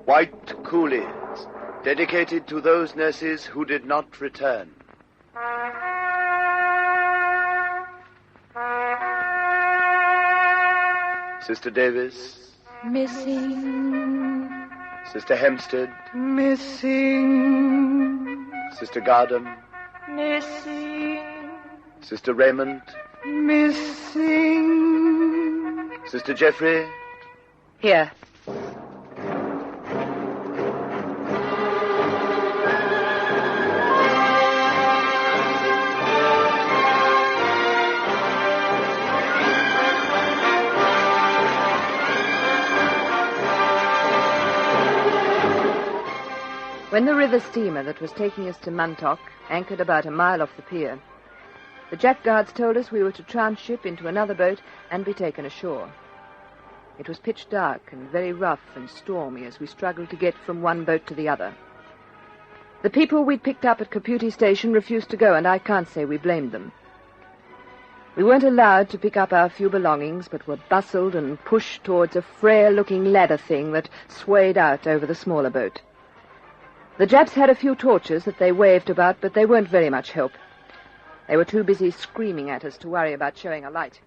White Coolies, dedicated to those nurses who did not return. Sister Davis. Missing. Sister Hempstead. Missing. Sister Gardam. Missing. Sister Raymond. Missing. Sister Jeffery. Here. When the river steamer that was taking us to Montauk anchored about a mile off the pier, the Jap guards told us we were to tranship into another boat and be taken ashore. It was pitch dark and very rough and stormy as we struggled to get from one boat to the other. The people we'd picked up at Caputi Station refused to go, and I can't say we blamed them. We weren't allowed to pick up our few belongings, but were bustled and pushed towards a frail-looking ladder thing that swayed out over the smaller boat. The Japs had a few torches that they waved about, but they weren't very much help. They were too busy screaming at us to worry about showing a light.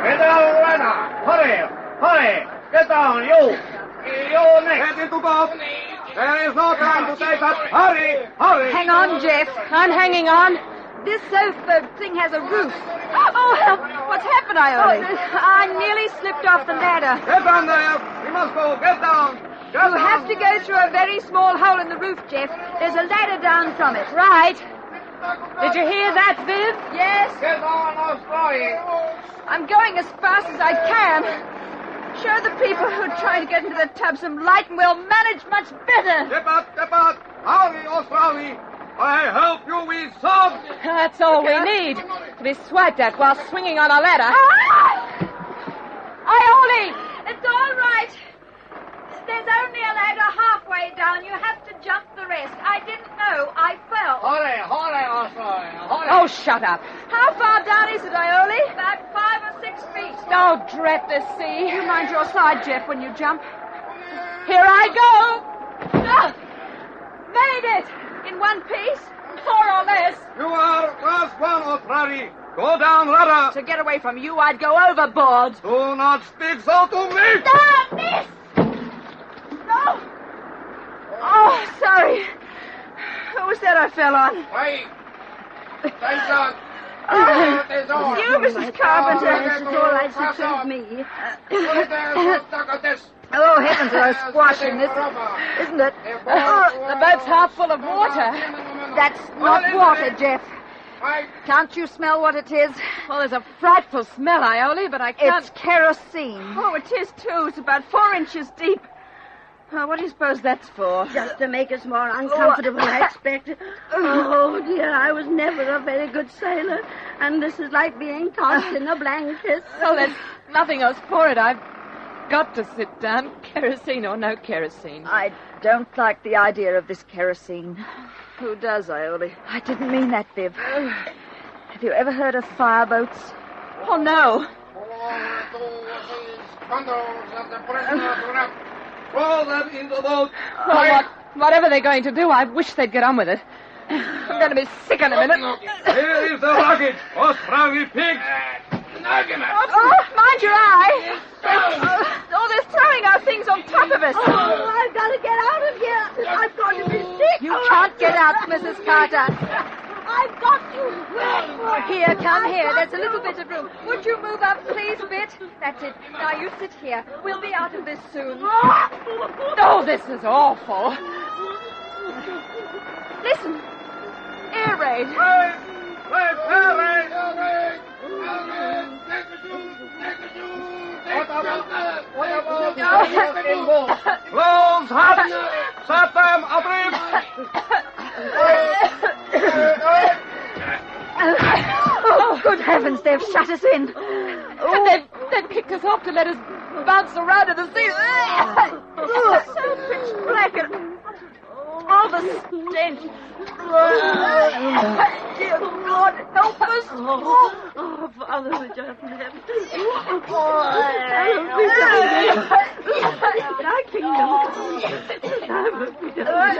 Get down, ladder! Hurry! Hurry! Get down, you! You next! Get into boat! There is no time to take that! Hurry! Hurry! Hang on, Jeff. I'm hanging on. This sofa thing has a roof. Oh, help! What's happened, Iole? I nearly slipped off the ladder. Get down there! We must go! Get down! You have to go through a very small hole in the roof, Jeff. There's a ladder down from it. Right. Did you hear that, Viv? Yes. Get on, Australia! I'm going as fast as I can. Show the people who are trying to get into the tub some light and we'll manage much better. Step out! Step out! Howdy, Australia! I help you with some. That's all we need. To be swiped at while swinging on a ladder. Iole! It's all right. There's only a ladder halfway down. You have to jump the rest. I didn't know. I fell. Hurry, Australia! Hurry! Oh, shut up. How far down is it, Iole? About 5 or 6 feet. Oh, drat the sea. You mind your side, Jeff, when you jump. Here I go. Made it! In one piece? More or less. You are last one, Australia. Go down ladder. To get away from you, I'd go overboard. Do not speak so to me. Ah, miss! No! Oh, sorry. Who was that I fell on? Hey. Station. You, Mrs. Carpenter. It's all right, she told me. Oh, heavens, they're squashing this, isn't it? The boat's half full of water. That's not water, Jeff. Can't you smell what it is? Well, there's a frightful smell, Iole, but I can't... It's kerosene. Oh, it is, too. It's about 4 inches deep. Oh, what do you suppose that's for? Just to make us more uncomfortable, I expect. Oh, dear, I was never a very good sailor, and this is like being tossed in a blanket. Well, there's nothing else for it. I've got to sit down, kerosene or no kerosene. I don't like the idea of this kerosene. Who does, Iole? I didn't mean that, Viv. Have you ever heard of fireboats? Oh, no. Throw them in the boat. Well, whatever they're going to do, I wish they'd get on with it. I'm going to be sick in a minute. Here is the luggage. Australia pig. Oh, mind your eye. They're throwing our things on top of us. Oh, I've got to get out of here. I'm going to be sick. You can't get out, Mrs. Carter. I've got to. Here, come here. There's a little bit of room. Would you move up, please, bit? That's it. Now, you sit here. We'll be out of this soon. Oh, this is awful. Listen. Air raid. Close hats. Set them adrift. Oh, good heavens, they've shut us in. And they've kicked us off to let us bounce around in the sea. Oh, so pitch black. Oh, the stench. Dear God, help us. Oh, Father, we just never. Thy kingdom come. Thy will be done.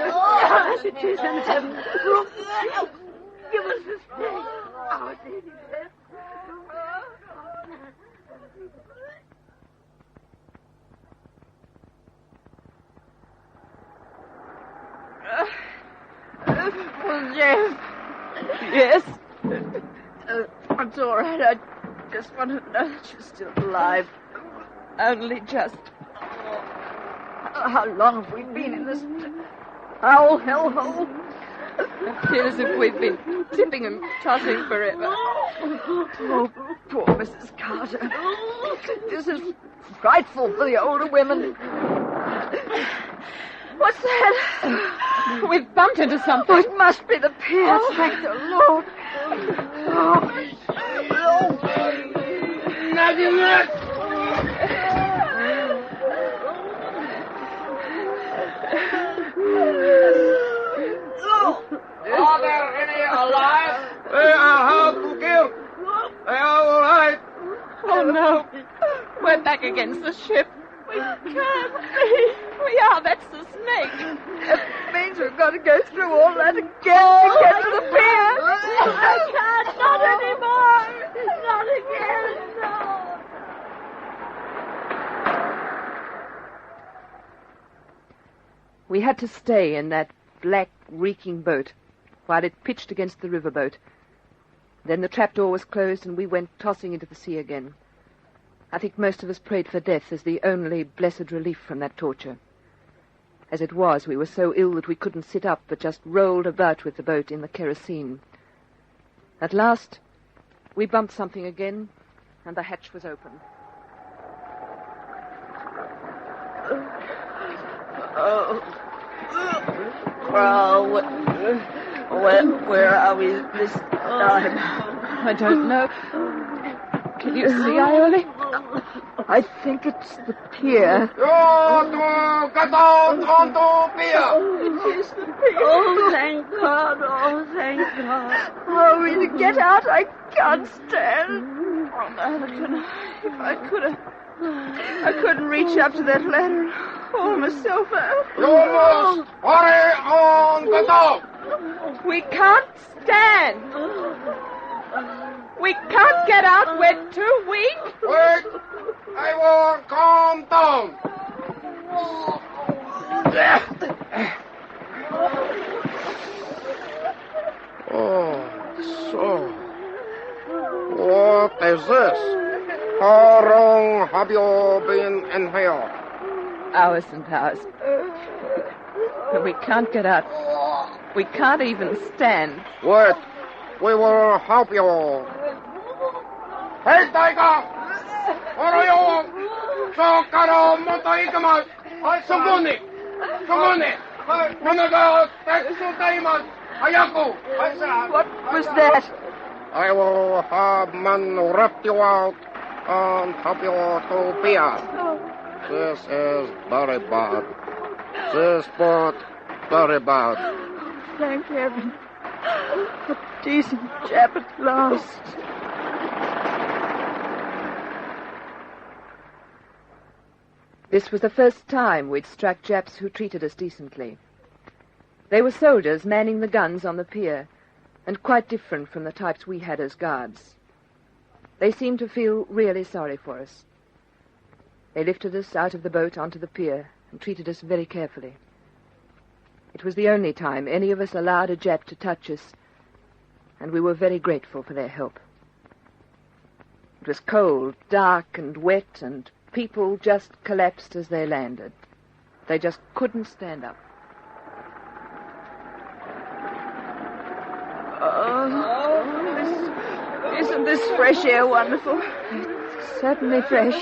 As it is in heaven. Give us this day our daily bread. Well, Jeff. Yes? It's all right. I just want to know that you're still alive. Only just. How long have we been in this foul hellhole? I feel as if we've been tipping and tossing forever. Oh, poor Mrs. Carter. This is frightful for the older women. What's that? We've bumped into something. Oh, it must be the pier. Thank the Lord. Nothing left. Are there any alive? They are hard to kill. They are all right. Oh, no. We're back against the ship. We can't be. We are. That's the snake. It means we've got to go through all that again to get to the pier. I can't. Not anymore. Not again. No. We had to stay in that black, reeking boat while it pitched against the riverboat. Then the trapdoor was closed and we went tossing into the sea again. I think most of us prayed for death as the only blessed relief from that torture. As it was, we were so ill that we couldn't sit up, but just rolled about with the boat in the kerosene. At last, we bumped something again, and the hatch was open. Well, where are we this time? I don't know. Can you see, Iole? I think it's the pier. You to get out onto pier. It is the pier. Oh, thank God. Oh, thank God. Oh, will you get out? I can't stand. Oh, Alison, if I couldn't reach up to that ladder and haul myself out. You must hurry on, get out. We can't stand. We can't get out. We're too weak. Wait, I will calm down. Oh, so. What is this? How long have you been in here? Hours and hours. But we can't get out. We can't even stand. Wait, we will help you. Hey, Tiger! Where are you? So, Karo, Moto Ikamas! Sumuni! Munaga, Tetsu Taimas! Hayako! What was that? I will have man wrap you out and help you to pier. This is very bad. This boat, very bad. Thank heaven. A decent chap at last. This was the first time we'd struck Japs who treated us decently. They were soldiers manning the guns on the pier, and quite different from the types we had as guards. They seemed to feel really sorry for us. They lifted us out of the boat onto the pier and treated us very carefully. It was the only time any of us allowed a Jap to touch us, and we were very grateful for their help. It was cold, dark, and wet, and people just collapsed as they landed. They just couldn't stand up. Isn't this fresh air wonderful? It's certainly fresh.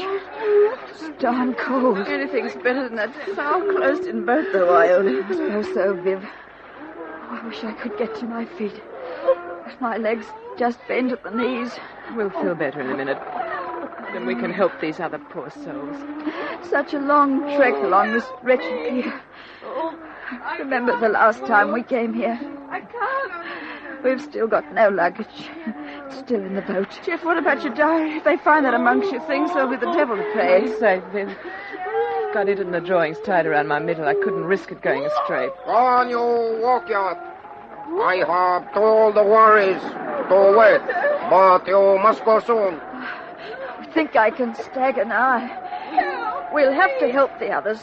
It's darn cold. Anything's better than that foul closed-in boat, though, Iole. I suppose so, Viv. Oh, I wish I could get to my feet. But my legs just bend at the knees. We'll feel better in a minute. Then we can help these other poor souls. Such a long trek along this wretched pier. Remember the last time we came here? I can't. We've still got no luggage. It's still in the boat. Jeff, what about your diary? If they find that amongst your things, there'll be the devil to pay. It's safe, Viv. Got it in the drawings tied around my middle. I couldn't risk it going astray. Go on, you walk yacht. I have told the worries to wait, but you must go soon. I think I can stagger now. We'll have to help the others.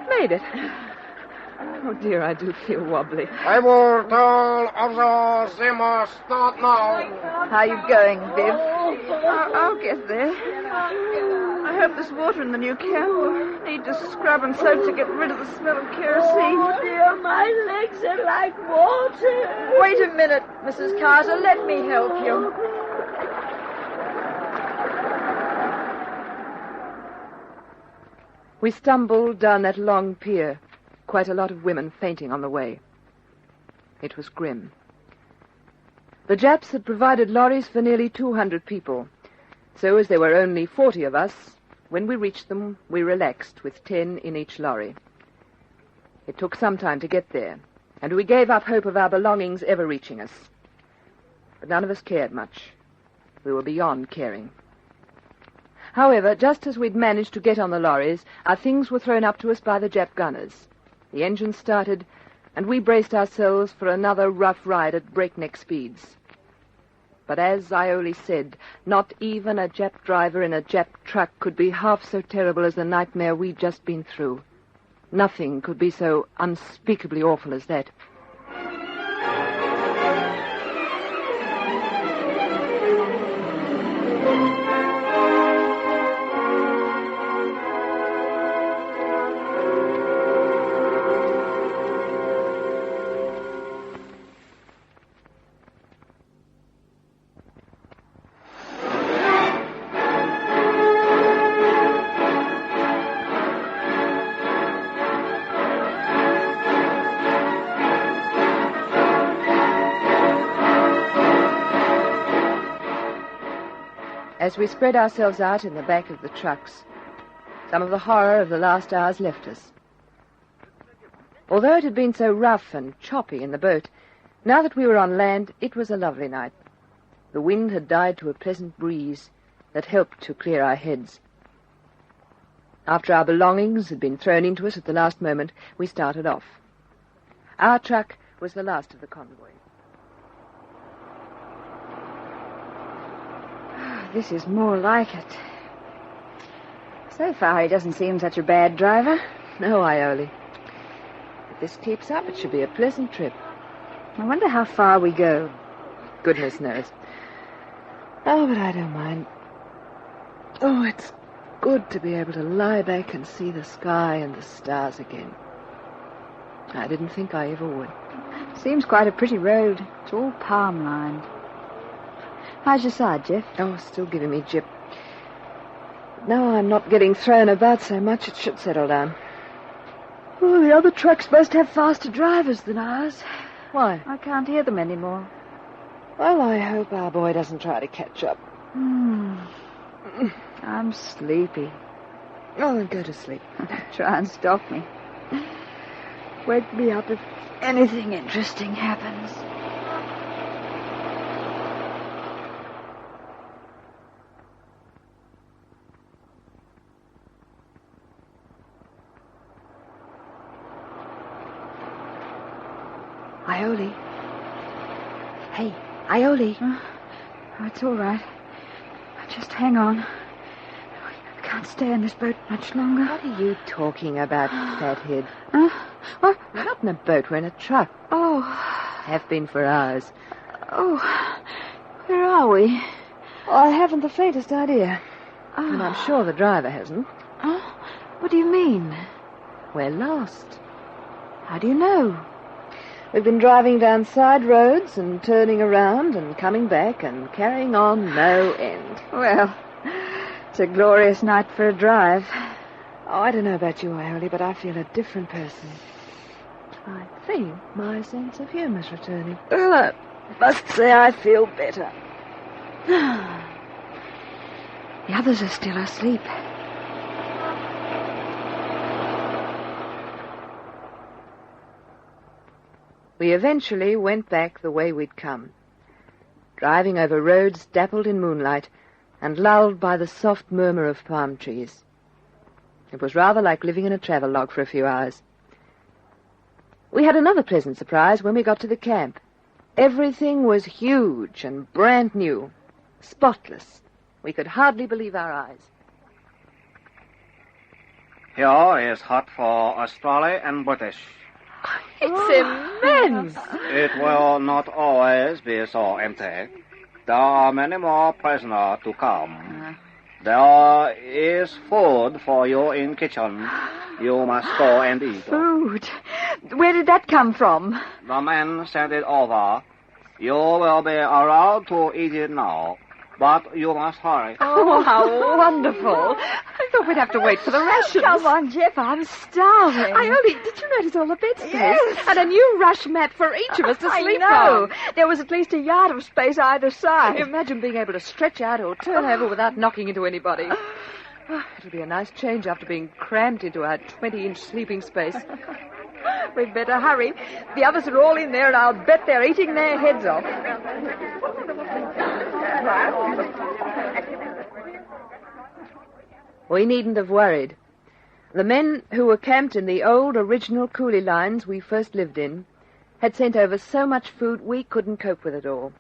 Made it. Oh, dear, I do feel wobbly. I will tell others they must start now. How are you going, Viv? I'll get there. I hope this water in the new can will need to scrub and soap to get rid of the smell of kerosene. Oh, dear, my legs are like water. Wait a minute, Mrs. Carter. Let me help you. We stumbled down that long pier, quite a lot of women fainting on the way. It was grim. The Japs had provided lorries for nearly 200 people, so as there were only 40 of us, when we reached them, we relaxed with 10 in each lorry. It took some time to get there, and we gave up hope of our belongings ever reaching us. But none of us cared much. We were beyond caring. However, just as we'd managed to get on the lorries, our things were thrown up to us by the Jap gunners. The engines started, and we braced ourselves for another rough ride at breakneck speeds. But as Ioli said, not even a Jap driver in a Jap truck could be half so terrible as the nightmare we'd just been through. Nothing could be so unspeakably awful as that. As we spread ourselves out in the back of the trucks, some of the horror of the last hours left us. Although it had been so rough and choppy in the boat, now that we were on land, it was a lovely night. The wind had died to a pleasant breeze that helped to clear our heads. After our belongings had been thrown into us at the last moment, we started off. Our truck was the last of the convoy. This is more like it. So far, he doesn't seem such a bad driver. No, Ioli. If this keeps up, it should be a pleasant trip. I wonder how far we go. Goodness knows. Oh, but I don't mind. Oh, it's good to be able to lie back and see the sky and the stars again. I didn't think I ever would. Seems quite a pretty road. It's all palm-lined. How's your side, Jeff? Oh, still giving me jip. Now I'm not getting thrown about so much, it should settle down. Oh, the other trucks must have faster drivers than ours. Why? I can't hear them anymore. Well, I hope our boy doesn't try to catch up. I'm sleepy. Oh, then go to sleep. Try and stop me. Wake me up if anything interesting happens. Ioli. Hey, Ioli. Oh, it's all right. Just hang on. I can't stay in this boat much longer. What are you talking about, fathead? What? We're not in a boat, we're in a truck. Oh. Have been for hours. Oh. Where are we? I haven't the faintest idea. Oh. And I'm sure the driver hasn't. What do you mean? We're lost. How do you know? We've been driving down side roads and turning around and coming back and carrying on no end. Well, it's a glorious night for a drive. Oh, I don't know about you, Ioli, but I feel a different person. I think my sense of humor's returning. Well, I must say I feel better. The others are still asleep. we eventually went back the way we'd come, driving over roads dappled in moonlight and lulled by the soft murmur of palm trees. It was rather like living in a travelogue for a few hours. We had another pleasant surprise when we got to the camp. Everything was huge and brand new, spotless. We could hardly believe our eyes. Here is hut for Australia and British. It's immense! It will not always be so empty. There are many more prisoners to come. There is food for you in kitchen. You must go and eat. Food? Where did that come from? The men sent it over. You will be allowed to eat it now, but you must hurry. Oh, how wonderful. I thought we'd have to wait for the rations. Come on, Jeff, I'm starving. Iole, did you notice all the bed space? Yes. And a new rush mat for each of us to sleep know. on. There was at least a yard of space either side. Imagine being able to stretch out or turn over without knocking into anybody. It'll be a nice change after being crammed into our 20-inch sleeping space. We'd better hurry. The others are all in there, and I'll bet they're eating their heads off. We needn't have worried. The men who were camped in the old original coolie lines we first lived in had sent over so much food we couldn't cope with it all.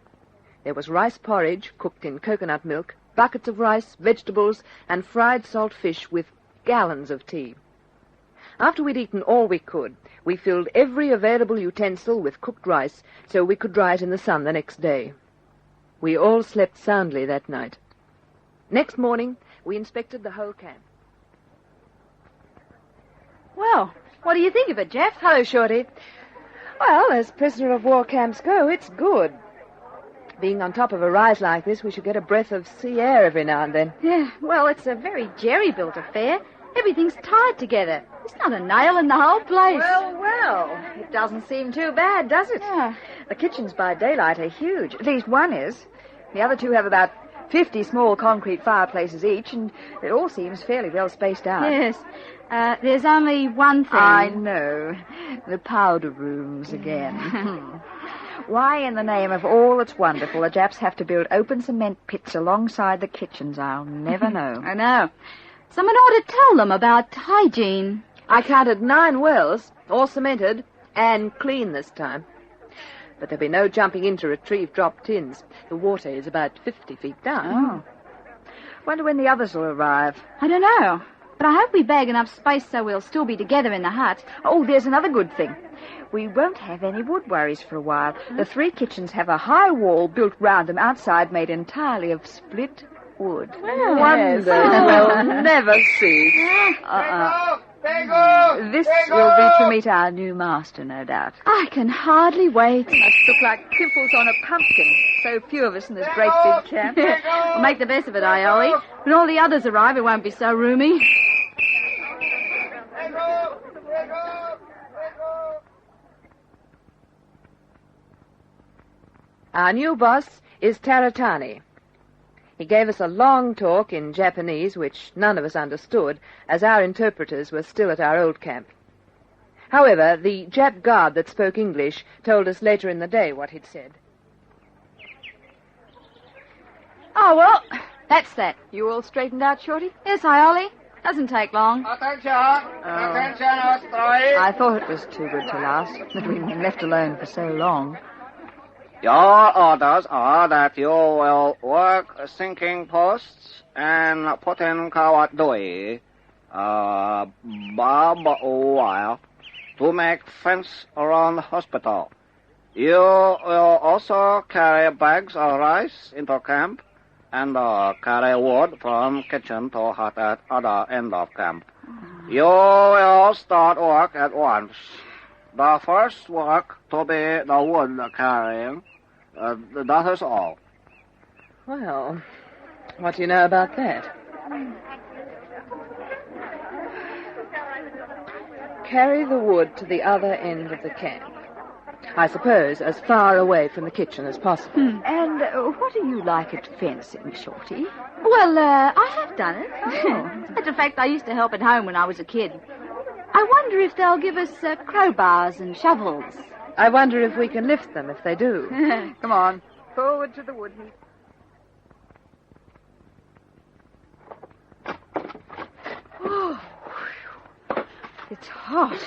There was rice porridge cooked in coconut milk, buckets of rice, vegetables, and fried salt fish with gallons of tea. After we'd eaten all we could, we filled every available utensil with cooked rice so we could dry it in the sun the next day. We all slept soundly that night. Next morning, we inspected the whole camp. Well, what do you think of it, Jeff? Hello, Shorty. Well, as prisoner of war camps go, it's good. Being on top of a rise like this, we should get a breath of sea air every now and then. Yeah, well, it's a very jerry-built affair. Everything's tied together. There's not a nail in the whole place. Well, it doesn't seem too bad, does it? Yeah. The kitchens by daylight are huge. At least one is. The other two have about 50 small concrete fireplaces each, and it all seems fairly well spaced out. Yes. There's only one thing. I know. The powder rooms again. Why, in the name of all that's wonderful, the Japs have to build open cement pits alongside the kitchens, I'll never know. I know. Someone ought to tell them about hygiene. I counted 9 wells, all cemented, and clean this time. But there'll be no jumping in to retrieve dropped tins. The water is about 50 feet down. Oh. Wonder when the others will arrive. I don't know. But I hope we bag enough space so we'll still be together in the hut. Oh, there's another good thing. We won't have any wood worries for a while. The 3 kitchens have a high wall built round them outside made entirely of split wood. Well, wonders we'll never cease. This will be to meet our new master, no doubt. I can hardly wait. Must look like pimples on a pumpkin. So few of us in this great big camp. We'll make the best of it, Iole. When all the others arrive, it won't be so roomy. Our new boss is Taratani. He gave us a long talk in Japanese, which none of us understood, as our interpreters were still at our old camp. However, the Jap guard that spoke English told us later in the day what he'd said. Oh, well, that's that. You all straightened out, Shorty? Yes, Iole. Doesn't take long. Attention! Attention, Australia! I thought it was too good to last, that we've been left alone for so long. Your orders are that you will work sinking posts and put in WWII, wire to make fence around the hospital. You will also carry bags of rice into camp and carry wood from kitchen to hut at other end of camp. You will start work at once. The first work to be the wood carrying. That is all. Well, what do you know about that? Carry the wood to the other end of the camp. I suppose as far away from the kitchen as possible. And what do you like at fencing, Shorty? Well, I have done it. Oh. As a matter of fact, I used to help at home when I was a kid. I wonder if they'll give us crowbars and shovels. I wonder if we can lift them if they do. Come on. Forward to the wood heap. Oh, it's hot.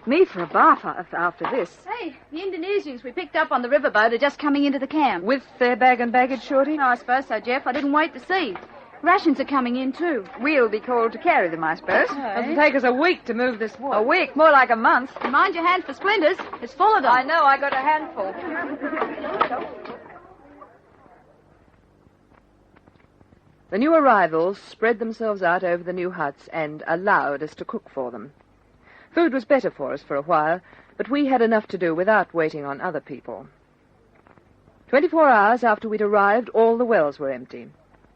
Me for a bath after this. Hey, the Indonesians we picked up on the riverboat are just coming into the camp. With their bag and baggage, Shorty? No, I suppose so, Jeff. I didn't wait to see. Rations are coming in, too. We'll be called to carry them, I suppose. It'll take us a week to move this wood. A week, more like a month. And mind your hands for splinters. It's full of them. I know, I got a handful. The new arrivals spread themselves out over the new huts and allowed us to cook for them. Food was better for us for a while, but we had enough to do without waiting on other people. 24 hours after we'd arrived, all the wells were empty.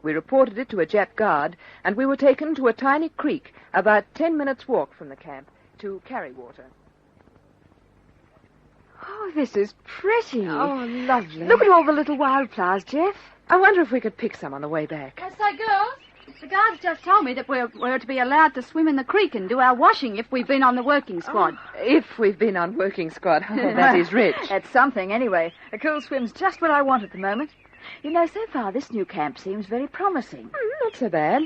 We reported it to a Jap guard, and we were taken to a tiny creek about 10 minutes' walk from the camp to carry water. Oh, this is pretty. Oh, lovely. Look at all the little wildflowers, Jeff. I wonder if we could pick some on the way back. I say, girls, the guards just told me that we're to be allowed to swim in the creek and do our washing if we've been on the working squad. If we've been on working squad. Oh, that is rich. That's something, anyway. A cool swim's just what I want at the moment. You know, so far this new camp seems very promising. Not so bad.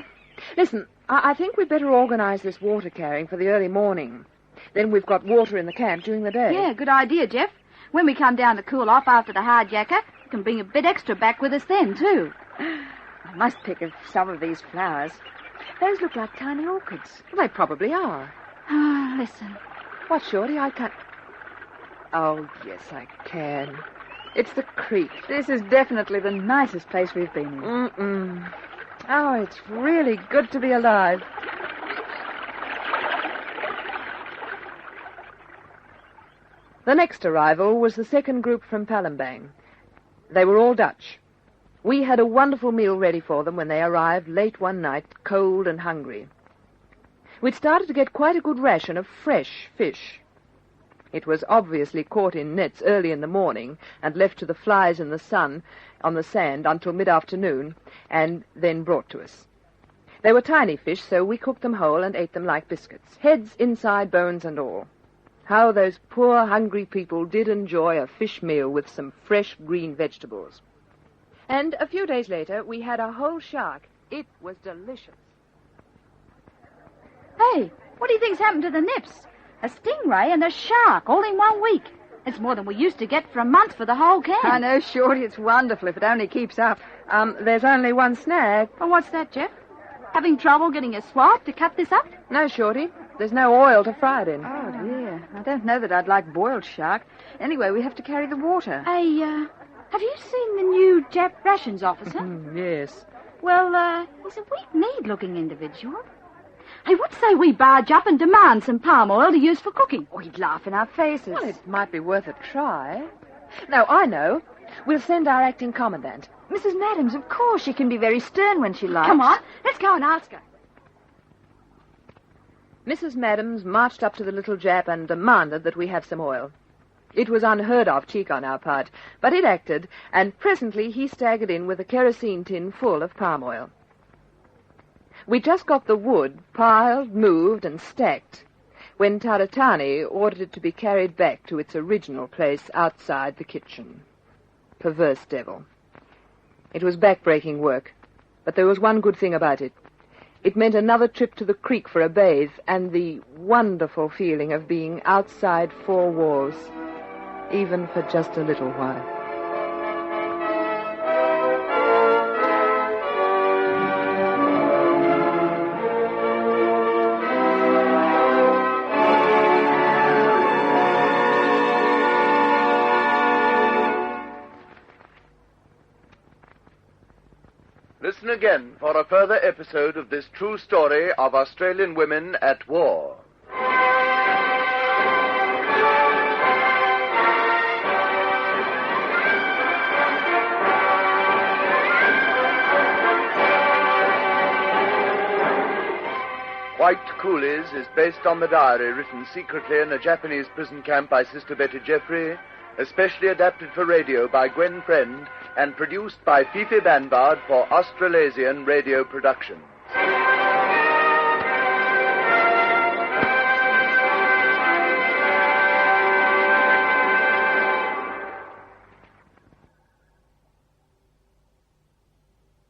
Listen, I think we'd better organize this water carrying for the early morning. Then we've got water in the camp during the day. Yeah, good idea, Jeff. When we come down to cool off after the hard yakka, we can bring a bit extra back with us then, too. I must pick some of these flowers. Those look like tiny orchids. Well, they probably are. Ah, listen. What, Shorty? I can't... Oh, yes, I can. It's the creek. This is definitely the nicest place we've been in. Mm-mm. Oh, it's really good to be alive. The next arrival was the second group from Palembang. They were all Dutch. We had a wonderful meal ready for them when they arrived late one night, cold and hungry. We'd started to get quite a good ration of fresh fish. It was obviously caught in nets early in the morning and left to the flies in the sun on the sand until mid-afternoon and then brought to us. They were tiny fish, so we cooked them whole and ate them like biscuits, heads, inside, bones and all. How those poor, hungry people did enjoy a fish meal with some fresh green vegetables. And a few days later, we had a whole shark. It was delicious. Hey, what do you think's happened to the nips? A stingray and a shark all in 1 week. It's more than we used to get for a month for the whole camp. I know, Shorty, it's wonderful if it only keeps up. There's only one snag. Oh, what's that, Jeff? Having trouble getting a swab to cut this up? No, Shorty. There's no oil to fry it in. Oh, dear. I don't know that I'd like boiled shark. Anyway, we have to carry the water. Hey, have you seen the new Jap rations officer? Yes. Well, he's a weak-kneed looking individual. Hey, what say we barge up and demand some palm oil to use for cooking? Oh, he'd laugh in our faces. Well, it might be worth a try. No, I know. We'll send our acting commandant. Mrs. Madams, of course. She can be very stern when she likes. Come on, let's go and ask her. Mrs. Madams marched up to the little Jap and demanded that we have some oil. It was unheard of cheek on our part, but it acted, and presently he staggered in with a kerosene tin full of palm oil. We just got the wood piled, moved, and stacked when Taratani ordered it to be carried back to its original place outside the kitchen. Perverse devil. It was back-breaking work, but there was one good thing about it. It meant another trip to the creek for a bathe and the wonderful feeling of being outside four walls, even for just a little while. Listen again for a further episode of this true story of Australian women at war. White Coolies is based on the diary written secretly in a Japanese prison camp by Sister Betty Jeffery, especially adapted for radio by Gwen Friend, and produced by Fifi Banbard for Australasian Radio Production.